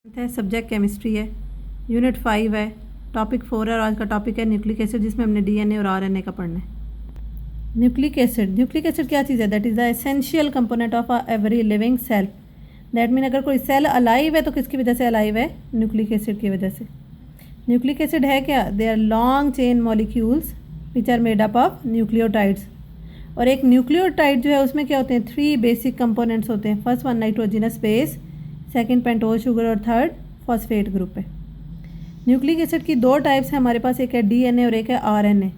है subject chemistry है, unit 5 है, टॉपिक 4 है और आज का टॉपिक है न्यूक्लिक एसिड, जिसमें हमने डीएनए और आरएनए का पढ़ना है। न्यूक्लिक एसिड क्या चीज़ है? That is the essential component of every living cell. That mean अगर कोई सेल अलाइव है तो किसकी वजह से अलाइव है? न्यूक्लिक एसिड की वजह से। न्यूक्लिक एसिड है क्या? They are long chain molecules which are made up of nucleotides. और एक न्यूक्लियोटाइड जो है उसमें क्या होते हैं? 3 बेसिक कंपोनेंट्स होते हैं। First one nitrogenous base, second pentose sugar और थर्ड फॉस्फेट ग्रुप है। न्यूक्लिक एसिड की 2 टाइप्स हैं हमारे पास, एक है डीएनए और एक है RNA.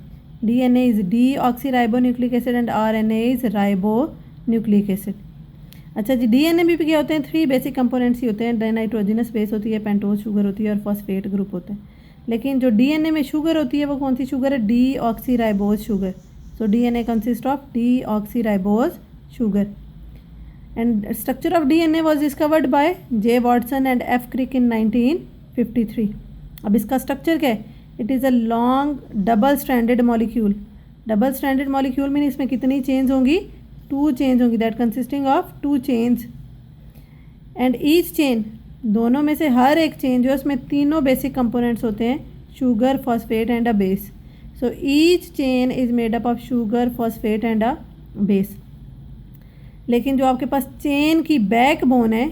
DNA is deoxyribonucleic acid and RNA is ribonucleic acid. अच्छा जी, डीएनए में भी क्या होते हैं? 3 बेसिक कंपोनेंट्स ही होते हैं। नाइट्रोजनस बेस होती है, पेंटोज शुगर होती है और फॉस्फेट ग्रुप होता है। लेकिन जो डीएनए में शुगर होती है वो कौन सी शुगर है? Deoxyribose sugar. So DNA consist of deoxyribose sugar. And structure of DNA was discovered by J. Watson and F. Crick in 1953. अब इसका स्ट्रक्चर क्या है? It is a long double stranded molecule. Double stranded molecule mean इसमें कितनी change होंगी? 2 change होंगी। That consisting of 2 change and each chain, दोनों में से हर एक चेन जो है उसमें 3 बेसिक कंपोनेंट्स होते हैं, sugar, phosphate and a base. So each chain is made up of sugar, phosphate and a base. लेकिन जो आपके पास चेन की बैक बोन है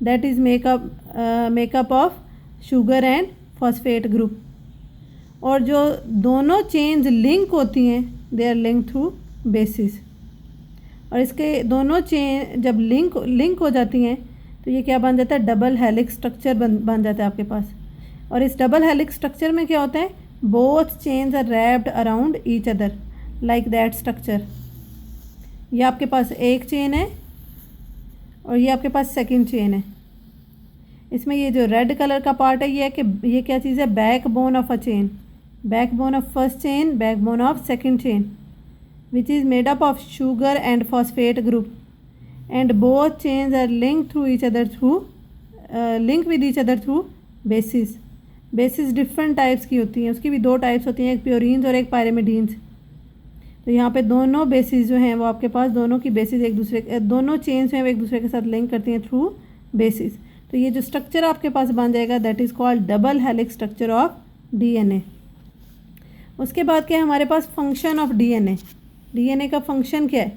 that is makeup of sugar and phosphate group. और जो दोनों चेन्स लिंक होती हैं they are link through bases. और इसके दोनों चेन जब लिंक हो जाती हैं तो ये क्या बन जाता है? डबल हेलिक्स स्ट्रक्चर बन जाता है आपके पास। और इस डबल हेलिक्स स्ट्रक्चर में क्या होता है? Both chains are wrapped around each other like that structure. ये आपके पास एक चेन है और ये आपके पास सेकंड चेन है। इसमें ये जो रेड कलर का पार्ट है ये है कि ये क्या चीज़ है? Backbone of a chain, backbone of first chain, backbone of second chain which is made up of sugar and phosphate group and both chains are link through each other link with each other through bases. Bases different types की होती हैं, उसकी भी 2 types होती हैं, एक प्योरीन्स और एक पायरिमिडीन्स। तो यहाँ पे दोनों बेसिस जो हैं वो आपके पास, दोनों की बेसिस एक दूसरे, दोनों चेन्स हैं वो एक दूसरे के साथ लिंक करती हैं थ्रू बेसिस। तो ये जो स्ट्रक्चर आपके पास बन जाएगा that is called double helix structure of DNA. उसके बाद क्या है हमारे पास? Function of DNA. डीएनए का फंक्शन क्या है?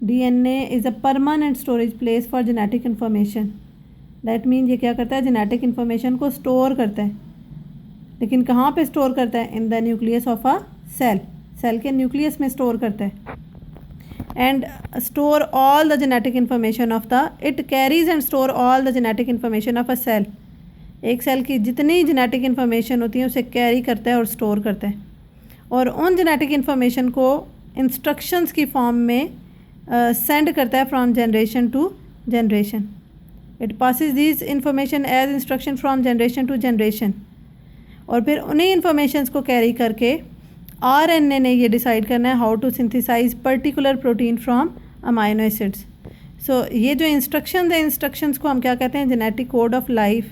DNA is a permanent storage place for genetic information. That mean ये क्या करता है? जेनेटिक इन्फॉर्मेशन को स्टोर करता है। लेकिन कहाँ पे स्टोर करता है? In the nucleus of a cell. Cell के न्यूक्लियस में स्टोर करता है। And store all the genetic information of the, it carries and store all the genetic information of a cell. एक सेल की जितनी जेनेटिक इन्फॉर्मेशन होती है उसे कैरी करता है और स्टोर करता है। और उन जेनेटिक इन्फॉर्मेशन को इंस्ट्रक्शंस की फॉर्म में सेंड करता है from generation to generation. It passes this information as instruction from generation to generation. और फिर उन्हीं इन्फॉर्मेशंस को कैरी करके आरएनए ने ये डिसाइड करना है how to synthesise particular protein from amino acids. So ये जो इंस्ट्रक्शंस हैं, इंस्ट्रक्शंस को हम क्या कहते हैं? Genetic code of life.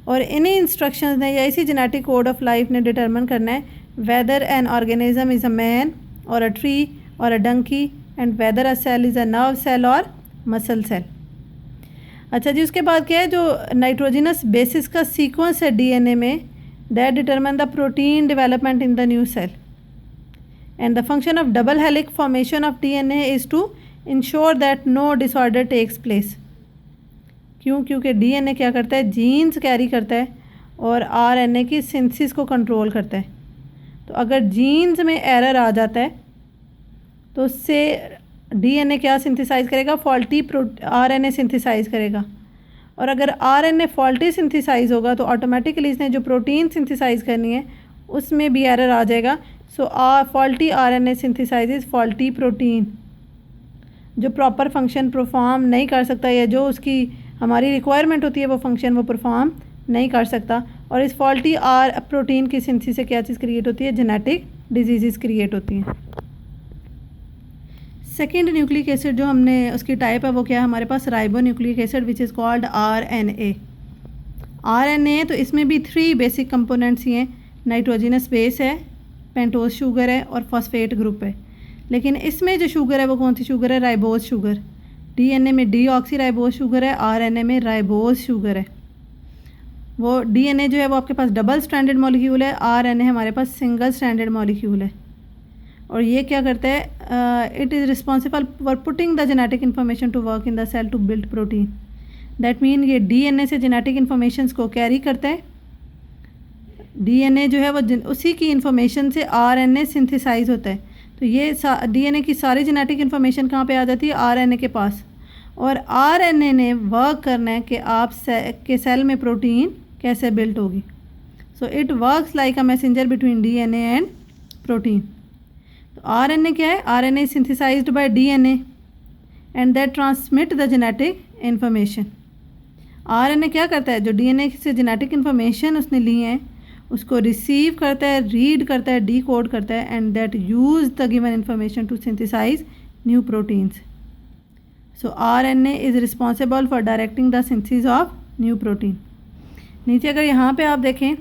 और इन्हीं इंस्ट्रक्शंस ने या इसी जेनेटिक कोड ऑफ लाइफ ने डिटरमिन करना है whether an organism is a man और अ ट्री और a donkey and whether a cell is a nerve cell और मसल सेल। अच्छा जी, उसके बाद क्या है? जो नाइट्रोजनस बेसिस का सीक्वेंस है डीएनए में that determine the protein development in the new cell. And the function of double helix formation of DNA is to ensure that no disorder takes place. क्यों? क्योंकि DNA क्या करता है? Jeans carry करता है और RNA की सिंथेसिस को कंट्रोल करता है। तो अगर जीन्स में एरर आ जाता है तो उससे DNA क्या सिंथेसाइज करेगा? फॉल्टी RNA सिंथेसाइज करेगा। और अगर RNA फॉल्टी सिंथेसाइज होगा तो ऑटोमेटिकली इसने जो प्रोटीन सिंथेसाइज करनी है उसमें भी एरर आ जाएगा। So faulty RNA synthesises faulty protein, जो प्रॉपर फंक्शन परफॉर्म नहीं कर सकता या जो उसकी हमारी रिक्वायरमेंट होती है वो फंक्शन वो परफॉर्म नहीं कर सकता। और इस फॉल्टी प्रोटीन की सिंथेसिस से क्या चीज़ क्रिएट होती है? जेनेटिक डिजीज़ क्रिएट होती हैं। सेकेंड न्यूक्लिक एसिड जो हमने उसकी टाइप है वो क्या है हमारे पास? Ribonucleic acid which is called RNA. RNA तो इसमें भी 3 बेसिक कंपोनेंट्स ही हैं, नाइट्रोजनस बेस है, पेंटोज शुगर है और फॉस्फेट ग्रुप है। लेकिन इसमें जो शुगर है वो कौन सी शुगर है? Ribose sugar. डीएनए में डीऑक्सीराइबोज शुगर है, आरएनए में राइबोज शुगर है। वो डीएनए जो है वो आपके पास डबल स्ट्रैंडेड मॉलिक्यूल है, आरएनए हमारे पास सिंगल स्ट्रैंडेड मॉलिक्यूल है। और ये क्या करता है, it is responsible for putting the genetic information to work in the cell to build protein. That mean ये डीएनए से जेनेटिक इन्फॉर्मेशन को कैरी करता है। डीएनए जो है वो उसी की इन्फॉर्मेशन से आरएनए सिंथेसाइज होता है। तो ये डीएनए की सारी जेनेटिक इन्फॉर्मेशन कहाँ पे आ जाती है, आरएनए के पास। और आरएनए ने वर्क करना है कि आप के सेल में प्रोटीन कैसे बिल्ट होगी। So it works like a messenger between DNA and protein. तो आरएनए क्या है, RNA is synthesized by DNA and that transmit the genetic information. RNA क्या करता है, जो डीएनए से जेनेटिक इन्फॉर्मेशन उसने ली है उसको रिसीव करता है, रीड करता है, डीकोड करता है and that use the given information to synthesise new proteins. So RNA is responsible for directing the synthesis of new protein. नीचे अगर यहाँ पे आप देखें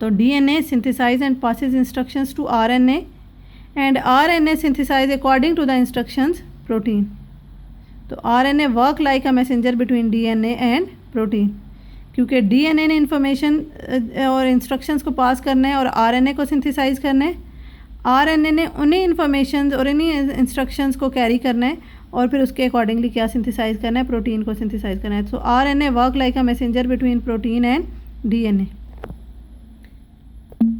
तो DNA synthesise and passes instructions to RNA and RNA synthesise according to the instructions protein. तो RNA work like a messenger between DNA and protein, क्योंकि DNA ने इन्फॉर्मेशन और इंस्ट्रक्शंस को पास करना है और आरएनए को सिंथेसाइज करना है। आरएनए ने उन्हीं इन्फॉर्मेशन और उन्हीं इंस्ट्रक्शंस को कैरी करना है और फिर उसके अकॉर्डिंगली क्या सिंथेसाइज करना है, प्रोटीन को सिंथेसाइज करना है। सो RNA work like a messenger between protein and DNA.